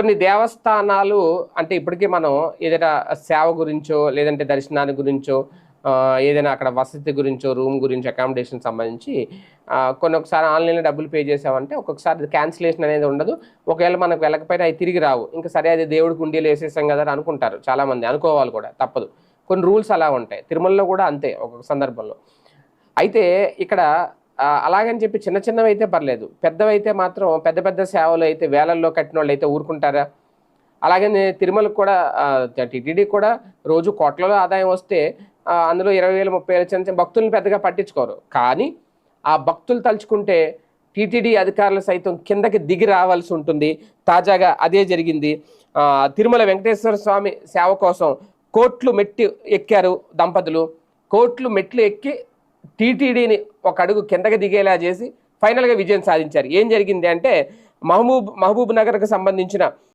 కొన్ని దేవస్థానాలు అంటే ఇప్పటికీ మనం ఏదైనా సేవ గురించో లేదంటే దర్శనాన్ని గురించో ఏదైనా అక్కడ వసతి గురించో రూమ్ గురించి అకామిడేషన్ సంబంధించి కొన్ని ఒకసారి ఆన్లైన్లో డబ్బులు పే చేసామంటే ఒక్కొక్కసారి క్యాన్సిలేషన్ అనేది ఉండదు. ఒకవేళ మనకు వెళ్ళకపోయినా అవి తిరిగి రావు. ఇంకా సరే అది దేవుడికి ఉండీలు వేసేసాం కదా అని అనుకుంటారు చాలామంది, అనుకోవాలి కూడా తప్పదు. కొన్ని రూల్స్ అలా ఉంటాయి. తిరుమలలో కూడా అంతే ఒక్కొక్క సందర్భంలో. అయితే ఇక్కడ అలాగని చెప్పి చిన్న చిన్నవి అయితే పర్లేదు, పెద్దవైతే మాత్రం పెద్ద పెద్ద సేవలు అయితే వేలల్లో కట్టిన వాళ్ళు అయితే ఊరుకుంటారా? అలాగని తిరుమలకు కూడా టీటీడీ కూడా రోజు కోట్లలో ఆదాయం వస్తే అందులో 20,000 30,000 చిన్న చిన్న భక్తులను పెద్దగా పట్టించుకోరు. కానీ ఆ భక్తులు తలుచుకుంటే టీటీడీ అధికారులు సైతం కిందకి దిగి రావాల్సి ఉంటుంది. తాజాగా అదే జరిగింది. తిరుమల వెంకటేశ్వర స్వామి సేవ కోసం కోట్లు మెట్టి ఎక్కారు దంపతులు. కోట్లు మెట్లు ఎక్కి టీటీడీని ఒక అడుగు కిందకి దిగేలా చేసి ఫైనల్గా విజయం సాధించారు. ఏం జరిగింది అంటే మహబూబ్ నగర్కి సంబంధించిన